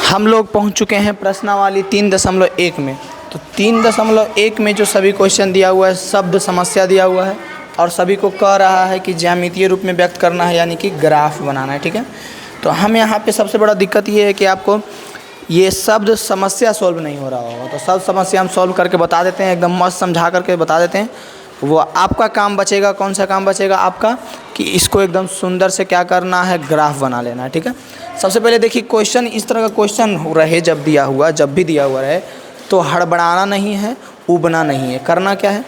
हम लोग पहुंच चुके हैं प्रश्नावली 3.1 में। तो 3.1 में जो सभी क्वेश्चन दिया हुआ है, शब्द समस्या दिया हुआ है और सभी को कह रहा है कि ज्यामितीय रूप में व्यक्त करना है, यानी कि ग्राफ बनाना है। ठीक है, तो हम यहाँ पे सबसे बड़ा दिक्कत ये है कि आपको ये शब्द समस्या सॉल्व नहीं हो रहा होगा। तो शब्द समस्या हम सॉल्व करके बता देते हैं, एकदम मस्त समझा करके बता देते हैं। वो आपका काम बचेगा, कौन सा काम बचेगा आपका, कि इसको एकदम सुंदर से क्या करना है, ग्राफ बना लेना है। ठीक है, सबसे पहले देखिए क्वेश्चन इस तरह का क्वेश्चन रहे, जब भी दिया हुआ रहे तो हड़बड़ाना नहीं है, उबना नहीं है। करना क्या है,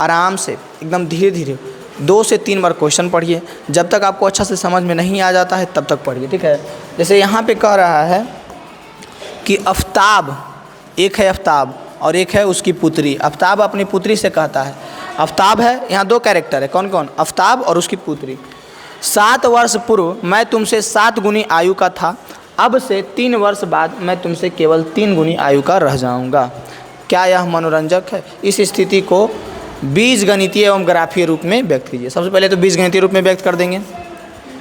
आराम से एकदम धीरे धीरे 2 से 3 बार क्वेश्चन पढ़िए। जब तक आपको अच्छा से समझ में नहीं आ जाता है तब तक पढ़िए। ठीक है, जैसे यहाँ पे कह रहा है कि आफ्ताब, एक है आफ्ताब और एक है उसकी पुत्री। आफ्ताब अपनी पुत्री से कहता है, आफ्ताब है, यहाँ 2 कैरेक्टर है, कौन कौन, आफ्ताब और उसकी पुत्री। 7 वर्ष पूर्व मैं तुमसे 7 गुनी आयु का था, अब से 3 वर्ष बाद मैं तुमसे केवल 3 गुनी आयु का रह जाऊंगा। क्या यह मनोरंजक है? इस स्थिति को बीजगणितीय एवं ग्राफीय रूप में व्यक्त कीजिए। सबसे पहले तो बीजगणितीय रूप में व्यक्त कर देंगे,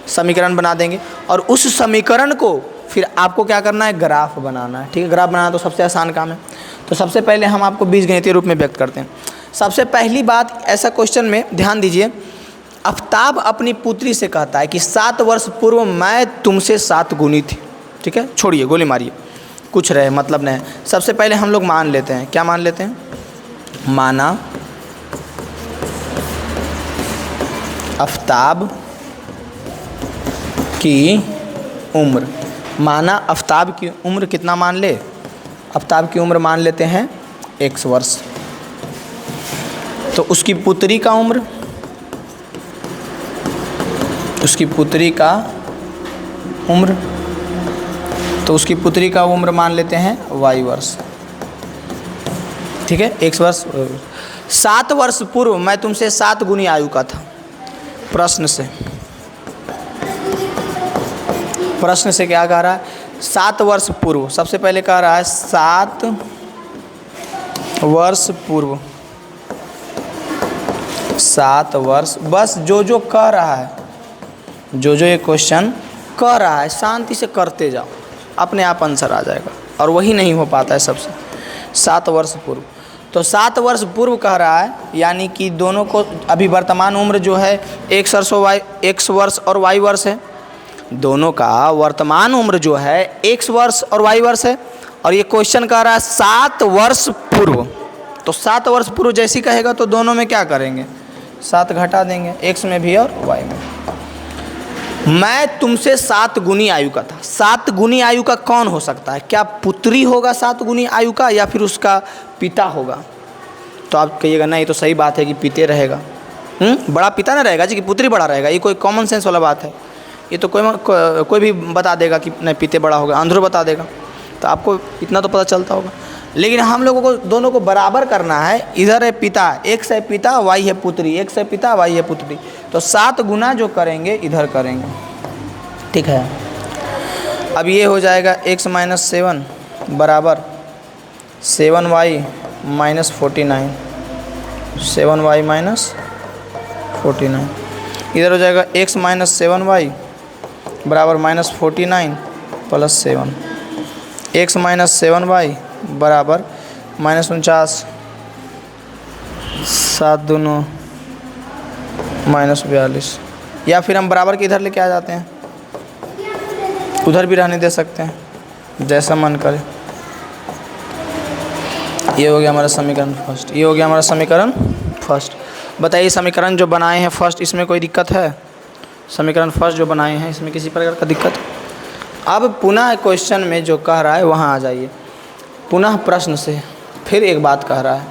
समीकरण बना देंगे और उस समीकरण को फिर आपको क्या करना है, ग्राफ बनाना है। ठीक है, ग्राफ बनाना तो सबसे आसान काम है। तो सबसे पहले हम आपको बीजगणितीय रूप में व्यक्त करते हैं। सबसे पहली बात, ऐसा क्वेश्चन में ध्यान दीजिए, आफ्ताब अपनी पुत्री से कहता है कि 7 वर्ष पूर्व मैं तुमसे 7 गुनी थी। ठीक है, छोड़िए, गोली मारिए, कुछ रहे मतलब नहीं। सबसे पहले हम लोग मान लेते हैं, क्या मान लेते हैं, माना आफ्ताब की उम्र, माना आफ्ताब की उम्र कितना मान ले, आफ्ताब की उम्र मान लेते हैं x वर्ष। तो उसकी पुत्री का उम्र, उसकी पुत्री का उम्र, तो उसकी पुत्री का उम्र मान लेते हैं y वर्ष। ठीक है, x वर्ष। 7 वर्ष पूर्व मैं तुमसे 7 गुनी आयु का था। प्रश्न से क्या कह रहा है, 7 वर्ष पूर्व। सबसे पहले कह रहा है 7 वर्ष पूर्व, 7 वर्ष। बस जो कह रहा है, जो ये क्वेश्चन कह रहा है, शांति से करते जाओ, अपने आप आंसर आ जाएगा। और वही नहीं हो पाता है सबसे। 7 वर्ष पूर्व, तो 7 वर्ष पूर्व कह रहा है, यानी कि दोनों को अभी वर्तमान उम्र जो है x वर्ष और y वर्ष है। दोनों का वर्तमान उम्र जो है x वर्ष और y वर्ष है। और ये क्वेश्चन कह रहा है 7 वर्ष पूर्व। तो 7 वर्ष पूर्व जैसी कहेगा तो दोनों में क्या करेंगे, 7 घटा देंगे, x में भी और y में। मैं तुमसे 7 गुनी आयु का था। 7 गुनी आयु का कौन हो सकता है? क्या पुत्री होगा 7 गुनी आयु का, या फिर उसका पिता होगा? तो आप कहिएगा नहीं, तो सही बात है कि पिते रहेगा। बड़ा पिता ना रहेगा जी, कि पुत्री बड़ा रहेगा। ये कोई कॉमन सेंस वाला बात है। ये तो कोई भी बता देगा कि नहीं पिते बड़ा होगा, अंधेरों बता देगा, तो आपको इतना तो पता चलता होगा। लेकिन हम लोगों को दोनों को बराबर करना है। इधर है पिता, x है पिता, y है पुत्री, x है पिता, y है पुत्री। तो 7 गुना जो करेंगे इधर करेंगे। ठीक है, अब ये हो जाएगा x - 7 बराबर 7y - 49, 7y - 49। इधर हो जाएगा x - 7y बराबर -49 + 7, x - 7y बराबर -49, 7 दूनो -42। या फिर हम बराबर के इधर लेके आ जाते हैं, उधर भी रहने दे सकते हैं, जैसा मन करे। ये हो गया हमारा समीकरण फर्स्ट, ये हो गया हमारा समीकरण फर्स्ट। बताइए समीकरण जो बनाए हैं फर्स्ट, इसमें कोई दिक्कत है? समीकरण फर्स्ट जो बनाए हैं इसमें किसी प्रकार का दिक्कत? अब पुनः क्वेश्चन में जो कह रहा है वहाँ आ जाइए। पुनः प्रश्न से फिर एक बात कह रहा है।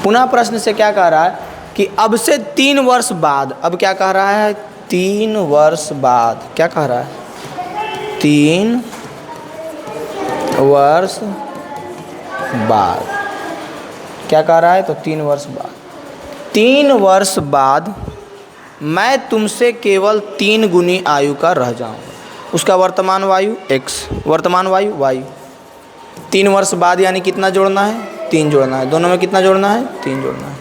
पुनः प्रश्न से क्या कह रहा है कि अब से 3 वर्ष बाद, अब क्या कह रहा है, 3 वर्ष बाद। क्या कह रहा है, 3 वर्ष बाद। क्या कह रहा है, तो 3 वर्ष बाद। 3 वर्ष बाद मैं तुमसे केवल 3 गुनी आयु का रह जाऊंगा। उसका वर्तमान वायु x, वर्तमान वायु y। 3 वर्ष बाद यानी कितना जोड़ना है, 3 जोड़ना है। दोनों में कितना जोड़ना है, 3 जोड़ना है।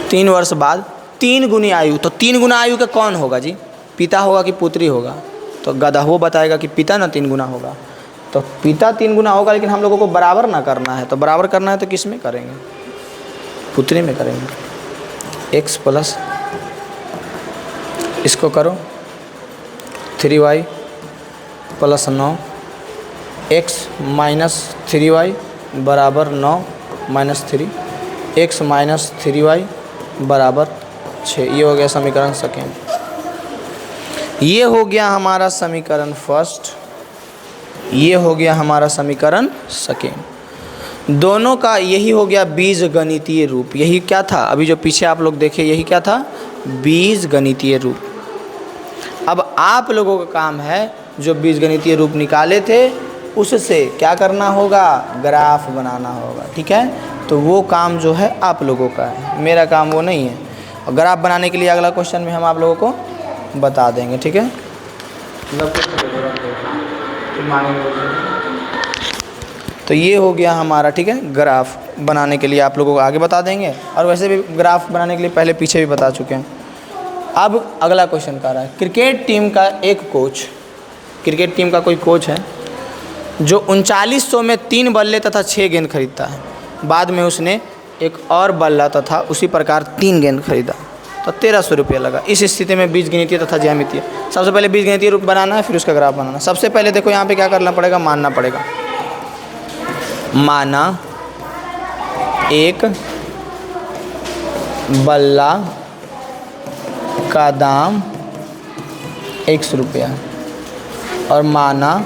3 वर्ष बाद 3 गुनी आयु, तो 3 गुना आयु का कौन होगा जी? पिता होगा कि पुत्री होगा, तो गधा वो बताएगा कि पिता ना 3 गुना होगा। तो पिता 3 गुना होगा, लेकिन हम लोगों को बराबर ना करना है, तो बराबर करना है तो किस में करेंगे, पुत्री में करेंगे। x प्लस इसको करो 3y plus 9, x minus 3y बराबर 9 माइनस 3, x माइनस 3y बराबर 6। ये हो गया समीकरण सेकेंड। ये हो गया हमारा समीकरण फर्स्ट, ये हो गया हमारा समीकरण सेकेंड। दोनों का यही हो गया बीज गणितीय रूप। यही क्या था, अभी जो पीछे आप लोग देखे यही क्या था, बीज गणितीय रूप। अब आप लोगों का काम है जो बीज गणितीय रूप निकाले थे उससे क्या करना होगा, ग्राफ बनाना होगा। ठीक है, तो वो काम जो है आप लोगों का है, मेरा काम वो नहीं है। और ग्राफ बनाने के लिए अगला क्वेश्चन में हम आप लोगों को बता देंगे। ठीक है, तो ये हो गया हमारा, ठीक है, ग्राफ बनाने के लिए आप लोगों को आगे बता देंगे, और वैसे भी ग्राफ बनाने के लिए पहले पीछे भी बता चुके हैं। अब अगला क्वेश्चन का रहा है, क्रिकेट टीम का एक कोच, क्रिकेट टीम का कोई कोच है जो 3900 में 3 बल्ले तथा 6 गेंद खरीदता है। बाद में उसने एक और बल्ला तथा उसी प्रकार 3 गेंद खरीदा, तो 1300 रुपये लगा। इस स्थिति में बीजगणितीय तथा ज्यामितीय, सबसे पहले बीजगणितीय रूप बनाना है, फिर उसका ग्राफ बनाना। सबसे पहले देखो यहाँ पे क्या करना पड़ेगा, मानना पड़ेगा। माना एक बल्ला का दाम 100 रुपया और माना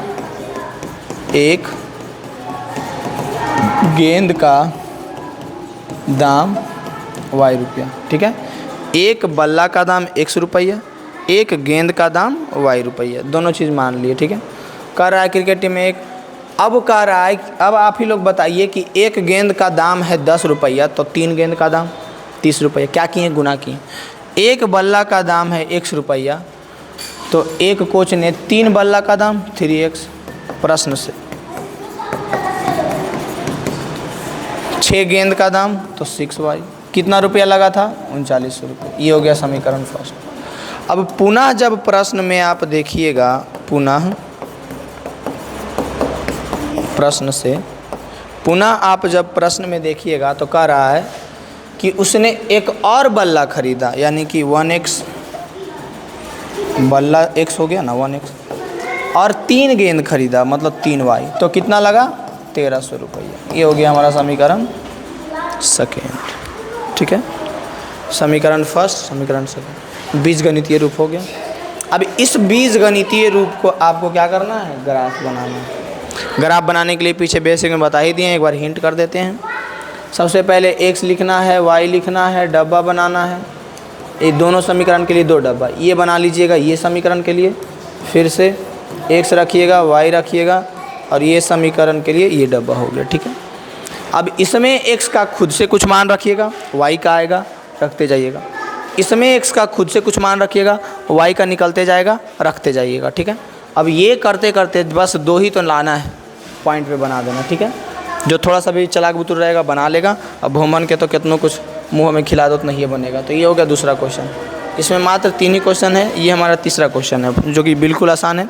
एक गेंद का दाम y रुपया। ठीक है, एक बल्ला का दाम 100 रुपया, एक गेंद का दाम y रुपया, दोनों चीज़ मान लिए। ठीक है, कर रहा है क्रिकेट टीम में एक, अब कह रहा है, अब आप ही लोग बताइए कि एक गेंद का दाम है 10 रुपया, तो 3 गेंद का दाम 30 रुपया, क्या किए, गुना किए। एक बल्ला का दाम है 100 रुपया, तो एक कोच ने 3 बल्ला का दाम 3x, प्रश्न से 6 गेंद का दाम तो 6y, कितना रुपया लगा था, 3900 रुपये। ये हो गया समीकरण फर्स्ट। अब पुनः जब प्रश्न में आप देखिएगा, पुनः प्रश्न से, पुनः आप जब प्रश्न में देखिएगा तो कह रहा है कि उसने एक और बल्ला खरीदा, यानी कि 1x, बल्ला x हो गया ना 1x, और 3 गेंद खरीदा मतलब 3y, तो कितना लगा, 1300 रुपया। ये हो गया हमारा समीकरण सेकेंड। ठीक है, समीकरण फर्स्ट, समीकरण सेकेंड, बीजगणितीय रूप हो गया। अब इस बीजगणितीय रूप को आपको क्या करना है, ग्राफ बनाना है। ग्राफ बनाने के लिए पीछे बेसिक में बता ही दिए, एक बार हिंट कर देते हैं। सबसे पहले x लिखना है, y लिखना है, डब्बा बनाना है। ये दोनों समीकरण के लिए 2 डब्बा, ये बना लीजिएगा ये समीकरण के लिए, फिर से x रखिएगा, y रखिएगा, और ये समीकरण के लिए ये डब्बा हो गया। ठीक है, अब इसमें x का खुद से कुछ मान रखिएगा, y का आएगा, रखते जाइएगा। इसमें x का खुद से कुछ मान रखिएगा, y का निकलते जाएगा, रखते जाइएगा। ठीक है, अब ये करते करते बस 2 ही तो लाना है, पॉइंट पे बना देना। ठीक है, जो थोड़ा सा भी चलाक बुतुर रहेगा बना लेगा, अब भूमन के तो कितनों कुछ मुंह में खिला दो तो नहीं बनेगा। तो ये हो गया दूसरा क्वेश्चन। इसमें मात्र 3 ही क्वेश्चन है, ये हमारा तीसरा क्वेश्चन है जो कि बिल्कुल आसान है।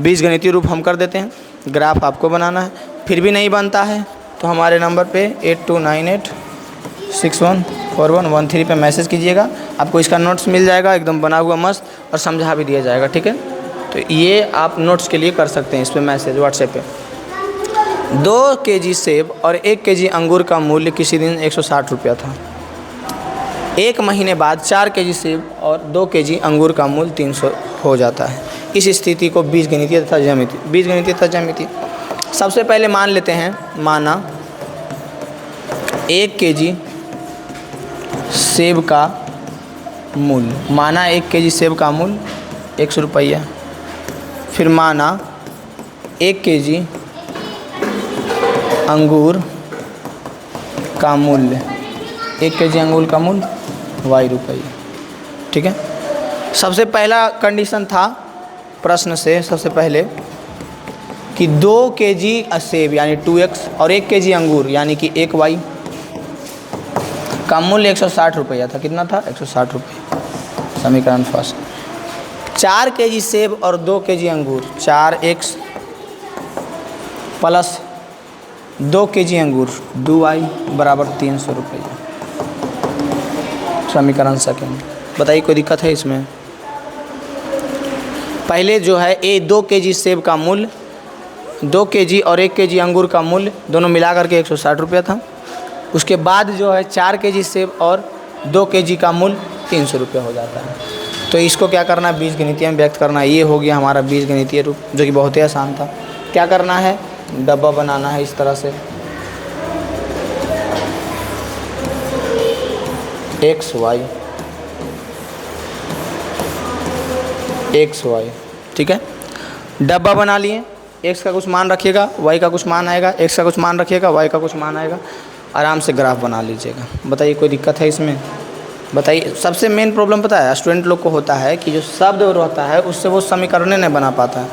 बीजगणितीय रूप हम कर देते हैं, ग्राफ आपको बनाना है। फिर भी नहीं बनता है तो हमारे नंबर पे 8298614113 पे मैसेज कीजिएगा, आपको इसका नोट्स मिल जाएगा, एकदम बना हुआ मस्त, और समझा भी दिया जाएगा। ठीक है, तो ये आप नोट्स के लिए कर सकते हैं इस पर मैसेज व्हाट्सएप पे। 2 केजी सेब और 1 केजी अंगूर का मूल्य किसी दिन 160 रुपया था। 1 महीने बाद 4 केजी सेब और 2 केजी अंगूर का मूल्य 300 हो जाता है। इस स्थिति को बीजगणितीय तथा ज्यामितीय, बीजगणितीय तथा ज्यामितीय। सबसे पहले मान लेते हैं, माना 1 केजी सेब का मूल्य, माना 1 केजी सेब का मूल्य 100 रुपया। फिर माना 1 केजी अंगूर का मूल्य, 1 केजी अंगूर का मूल्य y रुपया। ठीक है, सबसे पहला कंडीशन था प्रश्न से, सबसे पहले कि 2 केजी सेब यानी 2x और 1 केजी अंगूर यानी कि 1y का मूल्य 160 रुपया था। कितना था, 160 रुपये। समीकरण फर्स्ट। 4 kg सेब और 2 kg अंगूर, 4x प्लस 2 kg अंगूर, 2y बराबर 300 रुपये। समीकरण सेकंड, बताइए कोई दिक्कत है इसमें? पहले जो है 2 kg सेब का मूल्य, 2 kg और 1 kg अंगूर का मूल्य दोनों मिला करके 160 रुपया था। उसके बाद जो है 4 kg सेब और 2 kg का मूल्य 300 रुपया हो जाता है। तो इसको क्या करना है, बीजगणितीय में व्यक्त करना है। ये हो गया हमारा बीजगणितीय रूप, जो कि बहुत ही आसान था। क्या करना है, डब्बा बनाना है इस तरह से, एक्स वाई, ठीक है। डब्बा बना लिए, एक्स का कुछ मान रखिएगा, वाई का कुछ मान आएगा, एक्स का कुछ मान रखिएगा, वाई का कुछ मान आएगा। आराम से ग्राफ बना लीजिएगा। बताइए कोई दिक्कत है इसमें? बताइए। सबसे मेन प्रॉब्लम पता है स्टूडेंट लोग को होता है कि जो शब्द रहता है उससे वो समीकरण नहीं बना पाता है।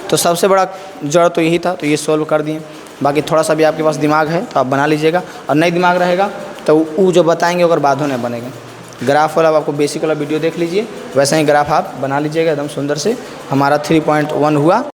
तो सबसे बड़ा जड़ तो यही था, तो ये सॉल्व कर दिए। बाकी थोड़ा सा भी आपके पास दिमाग है तो आप बना लीजिएगा, और नहीं दिमाग रहेगा तो वो जो बताएंगे अगर बाधों नहीं बनेगा। ग्राफ वाला आपको बेसिक वाला वीडियो देख लीजिए, वैसे ही ग्राफ आप बना लीजिएगा एकदम सुंदर से। हमारा 3.1 हुआ।